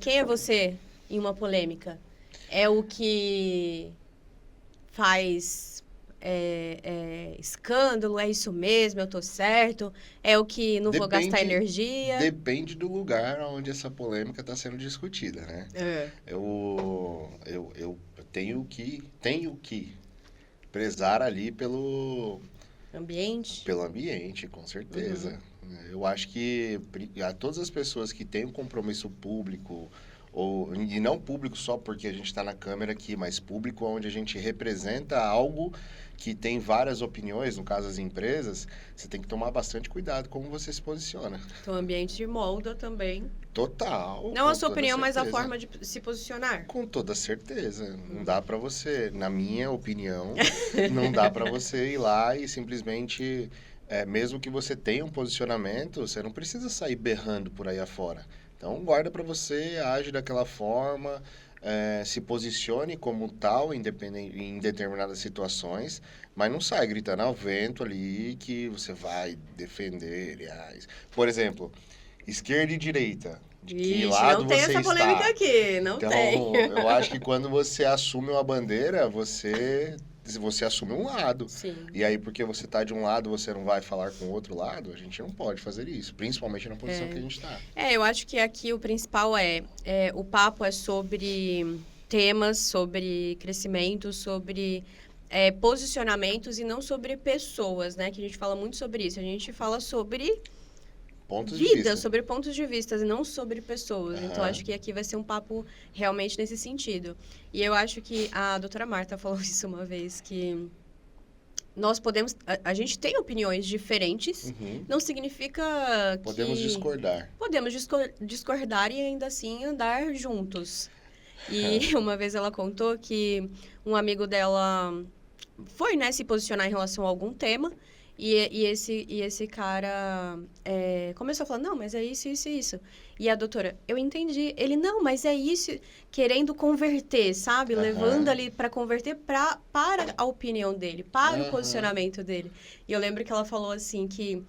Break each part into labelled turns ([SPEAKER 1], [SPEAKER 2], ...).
[SPEAKER 1] Quem é você em uma polêmica? É o que faz escândalo? É isso mesmo? Eu tô certo? É o que não vou gastar
[SPEAKER 2] Depende,
[SPEAKER 1] energia?
[SPEAKER 2] depende do lugar onde essa polêmica está sendo discutida, né?
[SPEAKER 1] É.
[SPEAKER 2] Eu tenho que prezar ali
[SPEAKER 1] Ambiente?
[SPEAKER 2] pelo ambiente, com
[SPEAKER 1] Uhum.
[SPEAKER 2] certeza. Eu acho que a todas as pessoas que têm um compromisso público, e não público só porque a gente está na câmera aqui, mas público onde a gente representa algo que tem várias opiniões, no caso as empresas, você tem que tomar bastante cuidado como você se posiciona.
[SPEAKER 1] Então, o ambiente molda também.
[SPEAKER 2] Total,
[SPEAKER 1] Não a
[SPEAKER 2] com
[SPEAKER 1] sua
[SPEAKER 2] toda
[SPEAKER 1] opinião, mas a
[SPEAKER 2] certeza.
[SPEAKER 1] forma de se posicionar.
[SPEAKER 2] Com toda certeza. Não
[SPEAKER 1] Uhum.
[SPEAKER 2] dá pra você, na minha opinião, não dá pra você ir lá e simplesmente, mesmo que você tenha um posicionamento, você não precisa sair berrando por aí afora. Então, guarda pra você, age daquela forma, se posicione como tal, independente, em determinadas situações, mas não sai gritando ao vento ali que você vai defender, aliás. Por exemplo, esquerda e direita. De que
[SPEAKER 1] Ixi, não
[SPEAKER 2] lado
[SPEAKER 1] tem
[SPEAKER 2] você
[SPEAKER 1] essa polêmica
[SPEAKER 2] está?
[SPEAKER 1] aqui, não tem.
[SPEAKER 2] Então, eu acho que quando você assume uma bandeira, você assume um lado.
[SPEAKER 1] Sim.
[SPEAKER 2] E aí, porque você está de um lado, você não vai falar com o outro lado, a gente não pode fazer isso, principalmente na posição que a gente está.
[SPEAKER 1] Eu acho que aqui o principal o papo é sobre temas, sobre crescimento, sobre posicionamentos e não sobre pessoas, né? Que a gente fala muito sobre isso. A gente fala sobre
[SPEAKER 2] Pontos de
[SPEAKER 1] vida,
[SPEAKER 2] vista.
[SPEAKER 1] sobre pontos de vista e não sobre pessoas. Então,
[SPEAKER 2] Aham.
[SPEAKER 1] acho que aqui vai ser um papo realmente nesse sentido. E eu acho que a doutora Marta falou isso uma vez, que nós podemos... A gente tem opiniões diferentes,
[SPEAKER 2] Uhum.
[SPEAKER 1] não significa
[SPEAKER 2] Podemos
[SPEAKER 1] que
[SPEAKER 2] discordar.
[SPEAKER 1] podemos discordar e ainda assim andar juntos. E uma vez ela contou que um amigo dela foi, né, se posicionar em relação a algum tema. E esse cara começou a falar, não, mas é isso, isso e isso. E a doutora, eu entendi. Ele, não, mas é isso, querendo converter, sabe? Levando
[SPEAKER 2] Aham.
[SPEAKER 1] ali para converter para a opinião dele, para o
[SPEAKER 2] Aham.
[SPEAKER 1] posicionamento dele. E eu lembro que ela falou assim que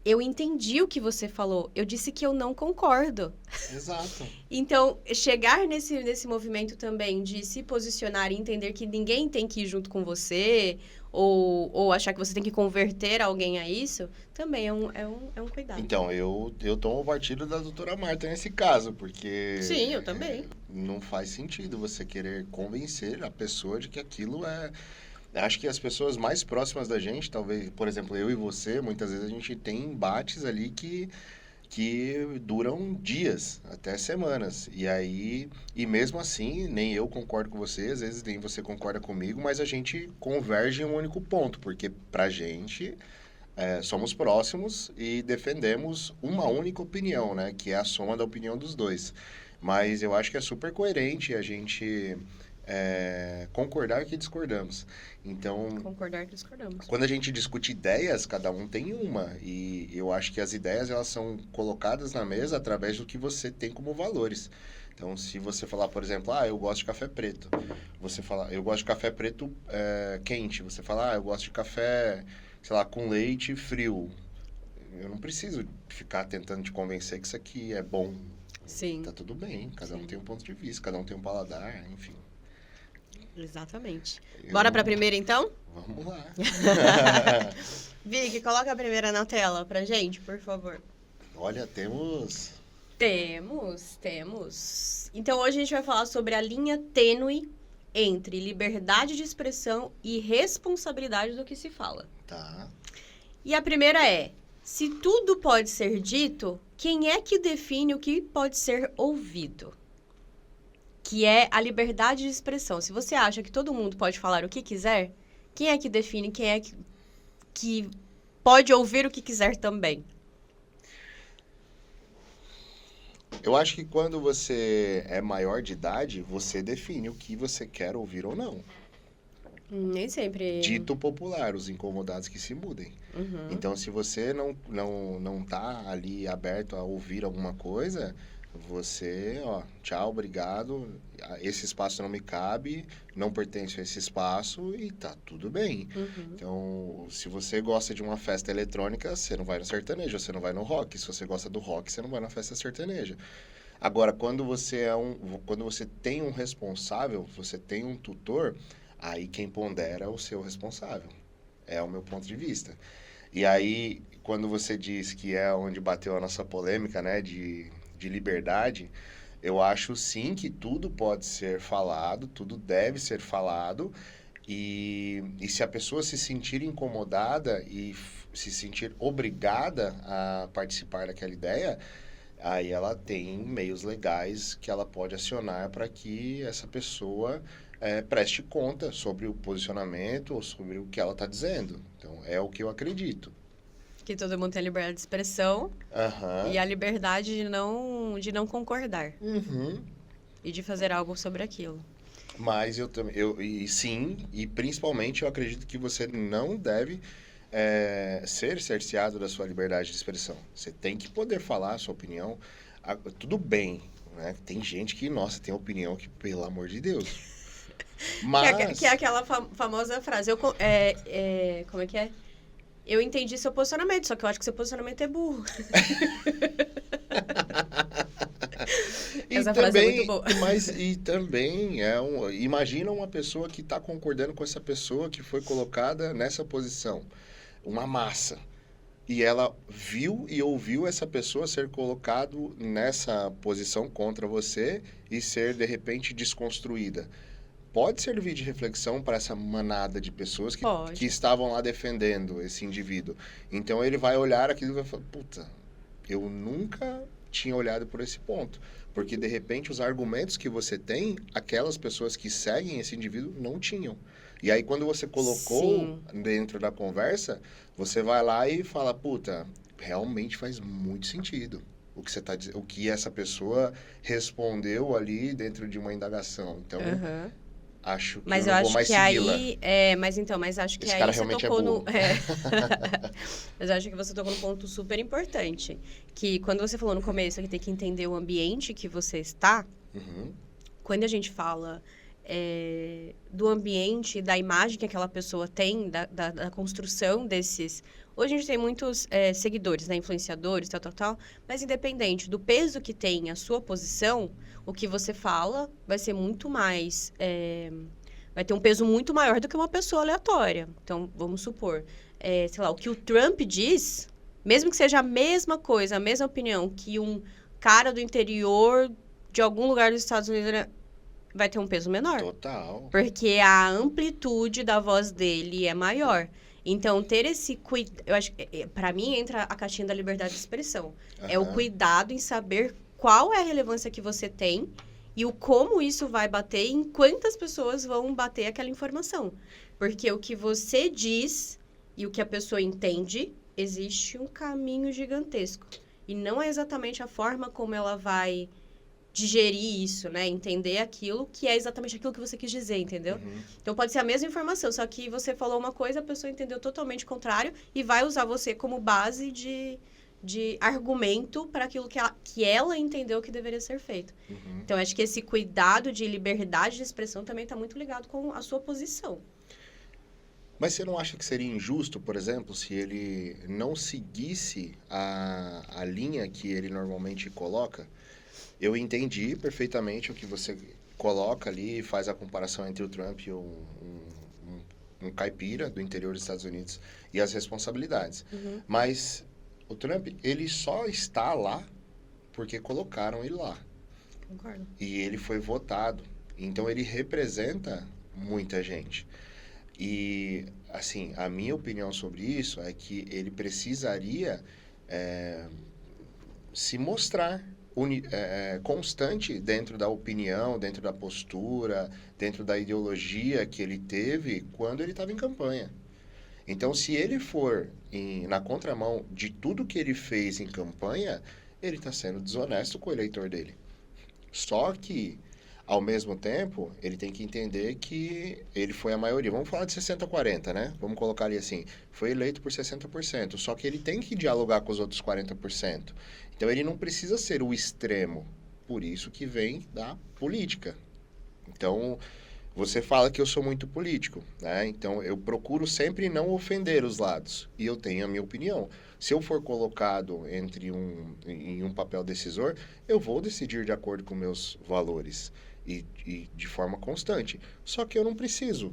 [SPEAKER 1] eu entendi o que você falou, eu disse que eu não concordo.
[SPEAKER 2] Exato.
[SPEAKER 1] Então, chegar nesse movimento também de se posicionar e entender que ninguém tem que ir junto com você, ou achar que você tem que converter alguém a isso, também é um cuidado.
[SPEAKER 2] Então, eu tomo o partido da doutora Marta nesse caso, porque
[SPEAKER 1] Sim, eu também.
[SPEAKER 2] não faz sentido você querer convencer a pessoa de que aquilo é. Acho que as pessoas mais próximas da gente, talvez, por exemplo, eu e você, muitas vezes a gente tem embates ali que duram dias, até semanas. E aí, e mesmo assim, nem eu concordo com você, às vezes nem você concorda comigo, mas a gente converge em um único ponto, porque pra gente somos próximos e defendemos uma única opinião, né? Que é a soma da opinião dos dois. Mas eu acho que é super coerente a gente concordar que discordamos. Então,
[SPEAKER 1] Concordar que discordamos.
[SPEAKER 2] quando a gente discute ideias, cada um tem uma. E eu acho que as ideias elas são colocadas na mesa através do que você tem como valores. Então, se você falar, por exemplo, eu gosto de café preto. Você fala, eu gosto de café preto quente. Você fala, eu gosto de café, sei lá, com leite frio. Eu não preciso ficar tentando te convencer que isso aqui é bom.
[SPEAKER 1] Sim,
[SPEAKER 2] Tá tudo bem, cada um
[SPEAKER 1] sim,
[SPEAKER 2] tem um ponto de vista, cada um tem um paladar, enfim.
[SPEAKER 1] exatamente. Bora
[SPEAKER 2] Eu,
[SPEAKER 1] pra primeira, então?
[SPEAKER 2] vamos lá.
[SPEAKER 1] Vicky, coloca a primeira na tela pra gente, por favor.
[SPEAKER 2] Olha, temos.
[SPEAKER 1] Temos. Então, hoje a gente vai falar sobre a linha tênue entre liberdade de expressão e responsabilidade do que se fala.
[SPEAKER 2] Tá.
[SPEAKER 1] E a primeira é: se tudo pode ser dito, quem é que define o que pode ser ouvido? Que é a liberdade de expressão. Se você acha que todo mundo pode falar o que quiser, quem é que define, quem é que pode ouvir o que quiser também?
[SPEAKER 2] Eu acho que quando você é maior de idade, você define o que você quer ouvir ou não.
[SPEAKER 1] Nem sempre.
[SPEAKER 2] Dito popular, os incomodados que se mudem.
[SPEAKER 1] Uhum.
[SPEAKER 2] Então, se você não tá ali aberto a ouvir alguma coisa, você, ó, tchau, obrigado, esse espaço não me cabe, não pertence a esse espaço e tá tudo bem.
[SPEAKER 1] Uhum.
[SPEAKER 2] Então, se você gosta de uma festa eletrônica, você não vai no sertanejo, você não vai no rock. Se você gosta do rock, você não vai na festa sertaneja. Agora, quando você tem um responsável, você tem um tutor, aí quem pondera é o seu responsável. É o meu ponto de vista. E aí, quando você diz que é onde bateu a nossa polêmica, né, de liberdade, eu acho sim que tudo pode ser falado, tudo deve ser falado, e se a pessoa se sentir incomodada e se sentir obrigada a participar daquela ideia, aí ela tem meios legais que ela pode acionar para que essa pessoa preste conta sobre o posicionamento ou sobre o que ela está dizendo. Então, é o que eu acredito.
[SPEAKER 1] Que todo mundo tem a liberdade de expressão
[SPEAKER 2] Aham.
[SPEAKER 1] e a liberdade de não concordar
[SPEAKER 2] Uhum.
[SPEAKER 1] e de fazer algo sobre aquilo.
[SPEAKER 2] Mas eu também, e sim, e principalmente eu acredito que você não deve ser cerceado da sua liberdade de expressão. Você tem que poder falar a sua opinião. Tudo bem, né? Tem gente que, nossa, tem opinião que, pelo amor de Deus.
[SPEAKER 1] Que é
[SPEAKER 2] Mas,
[SPEAKER 1] aquela famosa frase. Como é que é? Eu entendi seu posicionamento, só que eu acho que seu posicionamento é burro. Essa frase é muito boa.
[SPEAKER 2] Mas e também imagina uma pessoa que está concordando com essa pessoa que foi colocada nessa posição, uma massa. E ela viu e ouviu essa pessoa ser colocado nessa posição contra você e ser, de repente, desconstruída. Pode servir de reflexão para essa manada de pessoas que
[SPEAKER 1] Pode.
[SPEAKER 2] estavam lá defendendo esse indivíduo. Então ele vai olhar aquilo e vai falar, puta, eu nunca tinha olhado por esse ponto. Porque, de repente, os argumentos que você tem, aquelas pessoas que seguem esse indivíduo não tinham. E aí, quando você colocou
[SPEAKER 1] Sim.
[SPEAKER 2] dentro da conversa, você vai lá e fala, puta, realmente faz muito sentido o que você tá dizendo, o que essa pessoa respondeu ali dentro de uma indagação. Então,
[SPEAKER 1] Aham.
[SPEAKER 2] acho que
[SPEAKER 1] Mas
[SPEAKER 2] eu
[SPEAKER 1] eu
[SPEAKER 2] não vou
[SPEAKER 1] acho
[SPEAKER 2] mais
[SPEAKER 1] que
[SPEAKER 2] segui-la.
[SPEAKER 1] aí. Mas acho que
[SPEAKER 2] Esse
[SPEAKER 1] aí
[SPEAKER 2] cara
[SPEAKER 1] você
[SPEAKER 2] realmente é
[SPEAKER 1] tocou
[SPEAKER 2] burro.
[SPEAKER 1] Mas eu acho que você tocou num ponto super importante. Que quando você falou no começo que tem que entender o ambiente que você está,
[SPEAKER 2] Uhum,
[SPEAKER 1] quando a gente fala do ambiente, da imagem que aquela pessoa tem, da construção desses. Hoje a gente tem muitos seguidores, né, influenciadores, tal, tal, tal, mas independente do peso que tem a sua posição, o que você fala vai ser muito mais. Vai ter um peso muito maior do que uma pessoa aleatória. Então, vamos supor, sei lá, o que o Trump diz, mesmo que seja a mesma coisa, a mesma opinião que um cara do interior de algum lugar dos Estados Unidos, né, vai ter um peso menor.
[SPEAKER 2] total.
[SPEAKER 1] Porque a amplitude da voz dele é maior. Então, ter esse cuidado... Eu acho que, para mim, entra a caixinha da liberdade de expressão. É o
[SPEAKER 2] Aham.
[SPEAKER 1] cuidado em saber qual é a relevância que você tem e o como isso vai bater e em quantas pessoas vão bater aquela informação. Porque o que você diz e o que a pessoa entende, existe um caminho gigantesco. E não é exatamente a forma como ela vai digerir isso, né? Entender aquilo que é exatamente aquilo que você quis dizer, entendeu?
[SPEAKER 2] Uhum.
[SPEAKER 1] Então, pode ser a mesma informação, só que você falou uma coisa, a pessoa entendeu totalmente o contrário e vai usar você como base de argumento para aquilo que ela entendeu que deveria ser feito.
[SPEAKER 2] Uhum.
[SPEAKER 1] Então, acho que esse cuidado de liberdade de expressão também está muito ligado com a sua posição.
[SPEAKER 2] Mas você não acha que seria injusto, por exemplo, se ele não seguisse a linha que ele normalmente coloca? Eu entendi perfeitamente o que você coloca ali, faz a comparação entre o Trump e um caipira do interior dos Estados Unidos e as responsabilidades.
[SPEAKER 1] Uhum.
[SPEAKER 2] Mas o Trump, ele só está lá porque colocaram ele lá.
[SPEAKER 1] Concordo.
[SPEAKER 2] E ele foi votado. Então ele representa muita gente. E, assim, a minha opinião sobre isso é que ele precisaria se mostrar constante dentro da opinião, dentro da postura, dentro da ideologia que ele teve quando ele estava em campanha. Então, se ele for na contramão de tudo que ele fez em campanha, ele está sendo desonesto com o eleitor dele. Só que, ao mesmo tempo, ele tem que entender que ele foi a maioria. Vamos falar de 60-40, né? Vamos colocar ali assim. Foi eleito por 60%. Só que ele tem que dialogar com os outros 40%. Então, ele não precisa ser o extremo. Por isso que vem da política. Então, Você fala que eu sou muito político, né? Então, eu procuro sempre não ofender os lados. E eu tenho a minha opinião. Se eu for colocado em um papel decisor, eu vou decidir de acordo com meus valores e de forma constante. Só que eu não preciso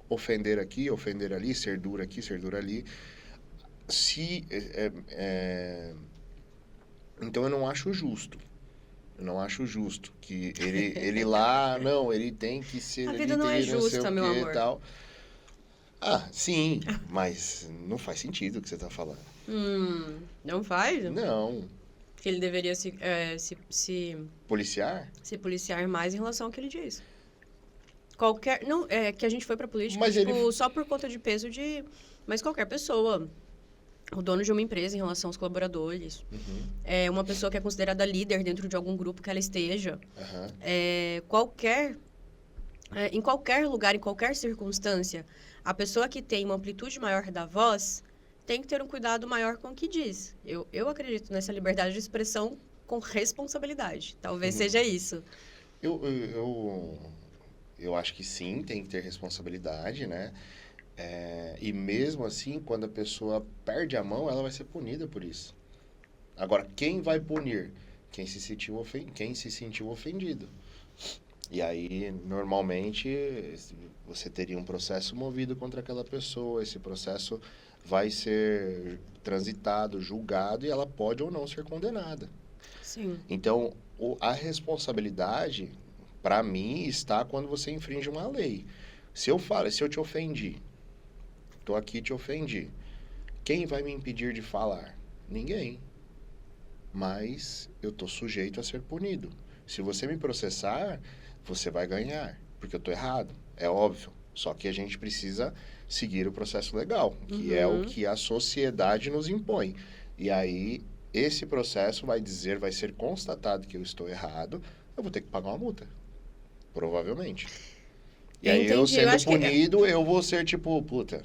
[SPEAKER 2] ofender aqui, ofender ali, ser duro aqui, ser duro ali. Se, Então, eu não acho justo. Eu não acho justo que ele lá, não, ele tem que ser
[SPEAKER 1] A
[SPEAKER 2] ali,
[SPEAKER 1] vida não é
[SPEAKER 2] tem não sei
[SPEAKER 1] justa,
[SPEAKER 2] o
[SPEAKER 1] meu
[SPEAKER 2] que e
[SPEAKER 1] amor.
[SPEAKER 2] tal. Ah, sim, mas não faz sentido o que você tá falando.
[SPEAKER 1] Não faz?
[SPEAKER 2] Não.
[SPEAKER 1] Que ele deveria se
[SPEAKER 2] Policiar?
[SPEAKER 1] policiar mais em relação ao que ele diz. Não, é que a gente foi pra política,
[SPEAKER 2] Mas
[SPEAKER 1] tipo,
[SPEAKER 2] ele-
[SPEAKER 1] só por conta de peso de... Mas qualquer pessoa, o dono de uma empresa em relação aos colaboradores, é uma pessoa que é considerada líder dentro de algum grupo que ela esteja,
[SPEAKER 2] Aham.
[SPEAKER 1] em qualquer lugar, em qualquer circunstância, a pessoa que tem uma amplitude maior da voz tem que ter um cuidado maior com o que diz. Eu acredito nessa liberdade de expressão com responsabilidade. Talvez seja isso.
[SPEAKER 2] Eu, eu, eu, eu acho que sim, tem que ter responsabilidade, né? E mesmo assim, quando a pessoa perde a mão, ela vai ser punida por isso. Agora, quem vai punir? Quem se sentiu ofendido. E aí, normalmente, você teria um processo movido contra aquela pessoa. Esse processo vai ser transitado, julgado, e ela pode ou não ser condenada.
[SPEAKER 1] Sim.
[SPEAKER 2] Então, a responsabilidade, para mim, está quando você infringe uma lei. Se eu te ofendi, estou aqui e te ofendi, quem vai me impedir de falar? Ninguém. Mas eu estou sujeito a ser punido. Se você me processar, você vai ganhar, porque eu estou errado, é óbvio. Só que a gente precisa seguir o processo legal, que é o que a sociedade nos impõe. E aí, esse processo vai ser constatado que eu estou errado, eu vou ter que pagar uma multa. Provavelmente. E aí, eu
[SPEAKER 1] Entendi, eu
[SPEAKER 2] sendo
[SPEAKER 1] acho que
[SPEAKER 2] punido, eu vou ser tipo, puta,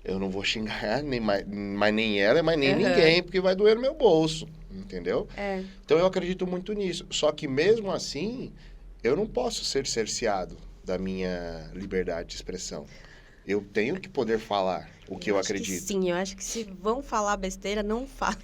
[SPEAKER 2] eu não vou xingar mas nem ela, mas nem
[SPEAKER 1] Aham.
[SPEAKER 2] ninguém, porque vai doer no meu bolso, entendeu?
[SPEAKER 1] É.
[SPEAKER 2] Então, eu acredito muito nisso. Só que, mesmo assim, eu não posso ser cerceado da minha liberdade de expressão. Eu tenho que poder falar o que eu
[SPEAKER 1] acho que
[SPEAKER 2] acredito.
[SPEAKER 1] sim, eu acho que se vão falar besteira, não falem.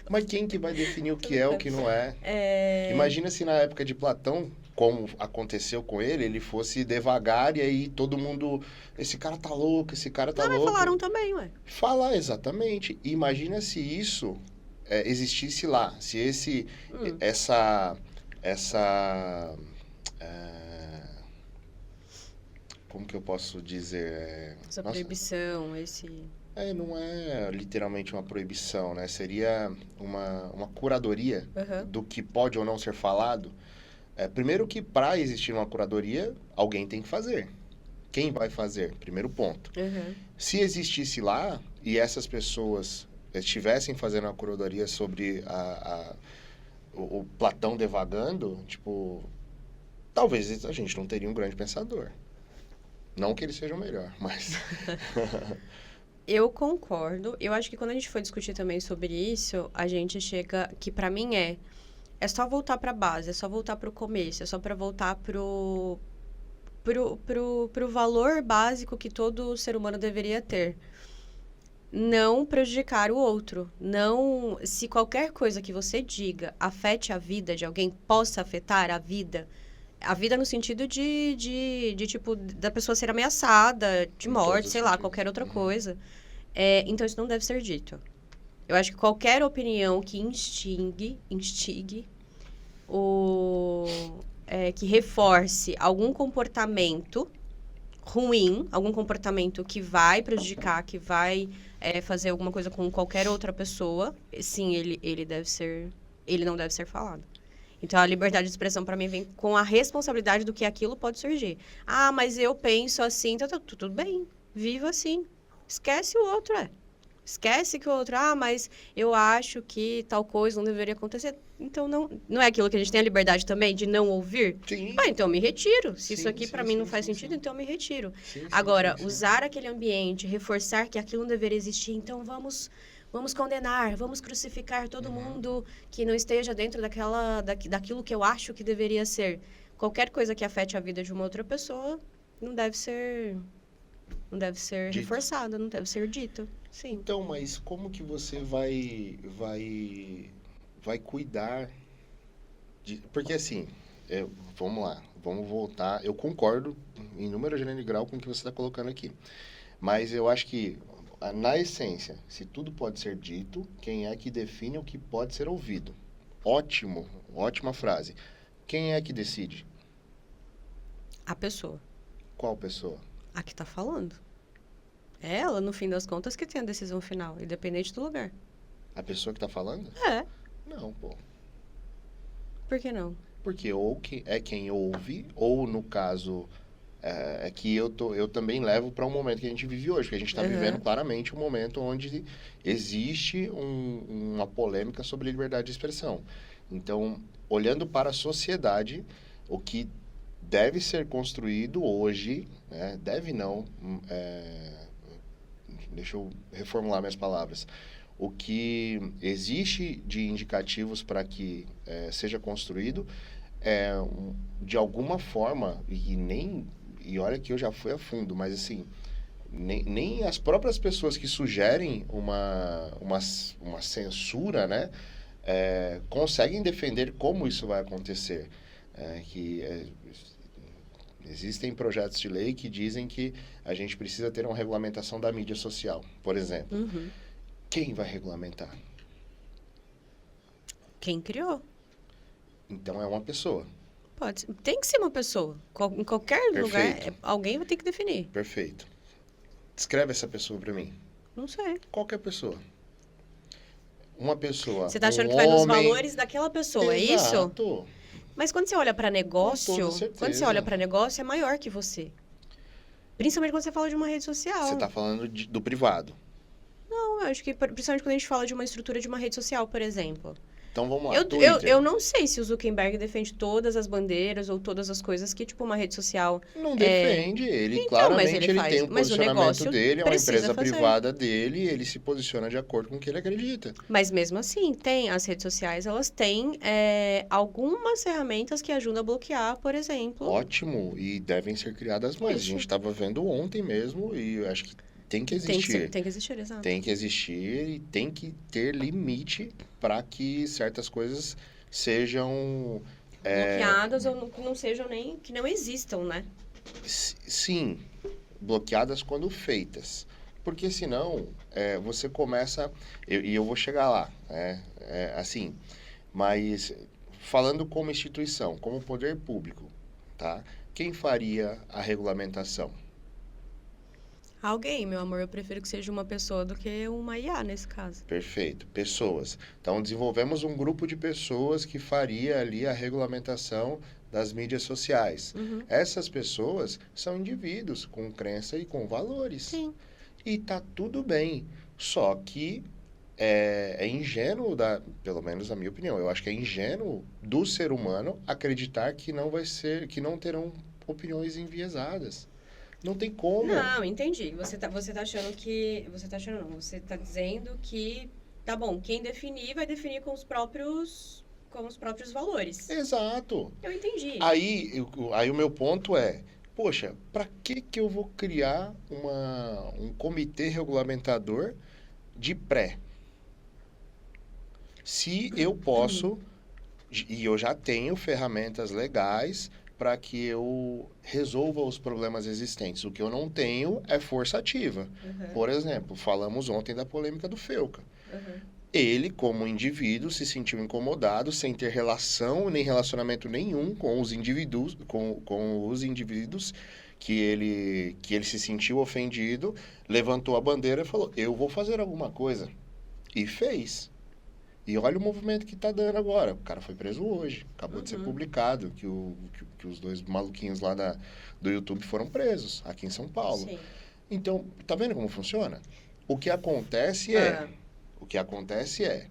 [SPEAKER 2] Mas quem que vai definir o que é o que não é?
[SPEAKER 1] É...
[SPEAKER 2] Imagina se na época de Platão, como aconteceu com ele fosse devagar e aí todo mundo... Esse cara tá louco, esse cara tá
[SPEAKER 1] Não, mas
[SPEAKER 2] louco.
[SPEAKER 1] falaram também, ué.
[SPEAKER 2] Falar, exatamente. Imagina se isso existisse lá. Se essa como que eu posso dizer?
[SPEAKER 1] Essa
[SPEAKER 2] Nossa,
[SPEAKER 1] proibição, esse...
[SPEAKER 2] não é literalmente uma proibição, né? Seria uma curadoria
[SPEAKER 1] Aham.
[SPEAKER 2] do que pode ou não ser falado. Primeiro que para existir uma curadoria, alguém tem que fazer. Quem vai fazer? Primeiro ponto.
[SPEAKER 1] Aham.
[SPEAKER 2] Se existisse lá e essas pessoas estivessem fazendo uma curadoria sobre o Platão devagando, tipo, talvez a gente não teria um grande pensador. Não que ele seja o melhor, mas...
[SPEAKER 1] Eu concordo. Eu acho que quando a gente for discutir também sobre isso, a gente chega... Que pra mim é só voltar pra base, é só voltar pro começo, é só pra voltar pro valor básico que todo ser humano deveria ter. Não prejudicar o outro. Não... Se qualquer coisa que você diga afete a vida de alguém, possa afetar a vida no sentido de tipo, da pessoa ser ameaçada, de
[SPEAKER 2] Em
[SPEAKER 1] morte,
[SPEAKER 2] todos os
[SPEAKER 1] sei lá,
[SPEAKER 2] sentidos.
[SPEAKER 1] qualquer outra coisa. Então, isso não deve ser dito. Eu acho que qualquer opinião que instigue que reforce algum comportamento ruim, algum comportamento que vai prejudicar, que vai fazer alguma coisa com qualquer outra pessoa, sim, ele não deve ser falado. Então, a liberdade de expressão, para mim, vem com a responsabilidade do que aquilo pode surgir. Ah, mas eu penso assim, então tudo bem, viva assim. Esquece o outro, Esquece que o outro, mas eu acho que tal coisa não deveria acontecer. Então, não é aquilo que a gente tem a liberdade também de não ouvir?
[SPEAKER 2] Sim.
[SPEAKER 1] Então, eu me retiro. Se
[SPEAKER 2] Sim,
[SPEAKER 1] isso aqui,
[SPEAKER 2] sim,
[SPEAKER 1] para mim, não
[SPEAKER 2] sim,
[SPEAKER 1] faz
[SPEAKER 2] sim,
[SPEAKER 1] sentido,
[SPEAKER 2] sim.
[SPEAKER 1] então eu me retiro.
[SPEAKER 2] Sim,
[SPEAKER 1] Agora,
[SPEAKER 2] sim.
[SPEAKER 1] usar aquele ambiente, reforçar que aquilo não deveria existir, então vamos condenar, vamos crucificar todo mundo que não esteja dentro daquilo que eu acho que deveria ser. Qualquer coisa que afete a vida de uma outra pessoa não deve ser
[SPEAKER 2] Dito.
[SPEAKER 1] reforçado, não deve ser dito. Sim.
[SPEAKER 2] Então, mas como que você vai cuidar de... Porque assim, vamos lá, vamos voltar. Eu concordo em número, gênero e grau com o que você está colocando aqui. Mas eu acho que, na essência, se tudo pode ser dito, quem é que define o que pode ser ouvido? Ótimo, ótima frase. Quem é que decide?
[SPEAKER 1] A pessoa.
[SPEAKER 2] Qual pessoa?
[SPEAKER 1] A que tá falando. É ela, no fim das contas, que tem a decisão final, independente do lugar.
[SPEAKER 2] A pessoa que está falando?
[SPEAKER 1] É.
[SPEAKER 2] Não, pô.
[SPEAKER 1] Por que não?
[SPEAKER 2] Porque ou é quem ouve, ou no caso, é que eu também levo para um momento que a gente vive hoje, porque a gente está vivendo claramente um momento onde existe uma polêmica sobre liberdade de expressão. Então, olhando para a sociedade, o que deve ser construído hoje, né, deve não, deixa eu reformular minhas palavras. O que existe de indicativos para que seja construído de alguma forma, e olha que eu já fui a fundo, mas assim, nem as próprias pessoas que sugerem uma censura, né, conseguem defender como isso vai acontecer. Existem projetos de lei que dizem que a gente precisa ter uma regulamentação da mídia social, por exemplo.
[SPEAKER 1] Uhum.
[SPEAKER 2] Quem vai regulamentar?
[SPEAKER 1] Quem criou?
[SPEAKER 2] Então é uma pessoa.
[SPEAKER 1] Pode ser. Tem que ser uma pessoa. Em qualquer lugar, alguém vai ter que definir.
[SPEAKER 2] Perfeito. Descreve essa pessoa para mim.
[SPEAKER 1] Não sei.
[SPEAKER 2] Qualquer pessoa. Uma pessoa.
[SPEAKER 1] Você tá achando
[SPEAKER 2] um
[SPEAKER 1] que vai nos
[SPEAKER 2] homem...
[SPEAKER 1] valores daquela pessoa, é isso?
[SPEAKER 2] Exato.
[SPEAKER 1] Mas quando você olha para negócio,
[SPEAKER 2] Com toda certeza.
[SPEAKER 1] quando você olha para negócio, é maior que você. Principalmente quando você fala de uma rede social.
[SPEAKER 2] Você está falando do privado.
[SPEAKER 1] Não, eu acho que principalmente quando a gente fala de uma estrutura de uma rede social, por exemplo.
[SPEAKER 2] Então vamos lá.
[SPEAKER 1] Eu não sei se o Zuckerberg defende todas as bandeiras ou todas as coisas que, tipo, uma rede social...
[SPEAKER 2] Não defende. Ele,
[SPEAKER 1] Então,
[SPEAKER 2] claramente,
[SPEAKER 1] mas ele faz.
[SPEAKER 2] tem um
[SPEAKER 1] Mas o
[SPEAKER 2] posicionamento
[SPEAKER 1] negócio
[SPEAKER 2] dele, é uma
[SPEAKER 1] precisa
[SPEAKER 2] empresa
[SPEAKER 1] fazer.
[SPEAKER 2] privada dele, e ele se posiciona de acordo com o que ele acredita.
[SPEAKER 1] Mas mesmo assim, as redes sociais, elas têm algumas ferramentas que ajudam a bloquear, por exemplo.
[SPEAKER 2] Ótimo. E devem ser criadas mais.
[SPEAKER 1] Isso.
[SPEAKER 2] A gente estava vendo ontem mesmo, e eu acho que tem que existir.
[SPEAKER 1] Tem que existir, exato.
[SPEAKER 2] Tem que existir e tem que ter limite para que certas coisas sejam...
[SPEAKER 1] Bloqueadas ou não sejam nem... que não existam, né?
[SPEAKER 2] Sim, bloqueadas quando feitas. Porque senão, você começa... E eu vou chegar lá, assim. Mas, falando como instituição, como poder público, tá? Quem faria a regulamentação?
[SPEAKER 1] Alguém, meu amor, eu prefiro que seja uma pessoa do que uma IA, nesse caso.
[SPEAKER 2] Perfeito, pessoas. Então, desenvolvemos um grupo de pessoas que faria ali a regulamentação das mídias sociais.
[SPEAKER 1] Uhum.
[SPEAKER 2] Essas pessoas são indivíduos com crença e com valores.
[SPEAKER 1] Sim.
[SPEAKER 2] E tá tudo bem. Só que é ingênuo, pelo menos na minha opinião, eu acho que é ingênuo do ser humano acreditar que não terão opiniões enviesadas. Não tem como.
[SPEAKER 1] Não, entendi. Você tá achando que... Você tá achando não. Você tá dizendo que... Tá bom, quem definir vai definir com os próprios valores.
[SPEAKER 2] Exato.
[SPEAKER 1] Eu entendi.
[SPEAKER 2] Aí o meu ponto é, poxa, para que eu vou criar um comitê regulamentador de pré? Se eu posso, e eu já tenho ferramentas legais para que eu resolva os problemas existentes. O que eu não tenho é força ativa.
[SPEAKER 1] Uhum.
[SPEAKER 2] Por exemplo, falamos ontem da polêmica do Felca.
[SPEAKER 1] Uhum.
[SPEAKER 2] Ele, como indivíduo, se sentiu incomodado, sem ter relação nem relacionamento nenhum com os indivíduos, com os indivíduos que ele se sentiu ofendido, levantou a bandeira e falou, eu vou fazer alguma coisa. E fez. E olha o movimento que está dando agora. O cara foi preso hoje. Acabou de ser publicado que os dois maluquinhos lá do YouTube foram presos, aqui em São Paulo.
[SPEAKER 1] Sim.
[SPEAKER 2] Então, tá vendo como funciona? O que acontece é,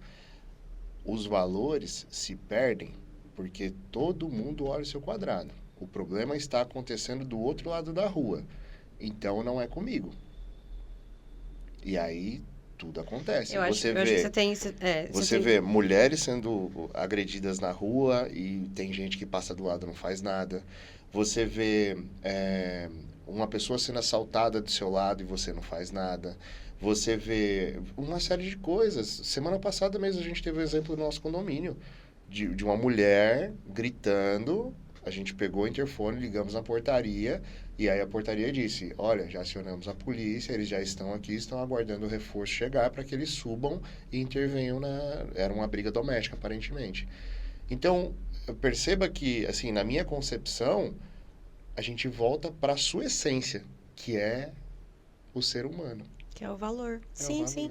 [SPEAKER 2] os valores se perdem porque todo mundo olha o seu quadrado. O problema está acontecendo do outro lado da rua. Então, não é comigo. E aí, tudo acontece.
[SPEAKER 1] Eu acho que você tem...
[SPEAKER 2] Você vê mulheres sendo agredidas na rua e tem gente que passa do lado e não faz nada. Você vê uma pessoa sendo assaltada do seu lado e você não faz nada. Você vê uma série de coisas. Semana passada mesmo a gente teve o exemplo do nosso condomínio, de uma mulher gritando. A gente pegou o interfone, ligamos na portaria, e aí a portaria disse, olha, já acionamos a polícia, eles já estão aqui, estão aguardando o reforço chegar para que eles subam e intervenham na... Era uma briga doméstica, aparentemente. Então, perceba que, assim, na minha concepção, a gente volta para a sua essência, que é o ser humano.
[SPEAKER 1] Que é o valor.
[SPEAKER 2] É o
[SPEAKER 1] Sim,
[SPEAKER 2] valor.
[SPEAKER 1] sim.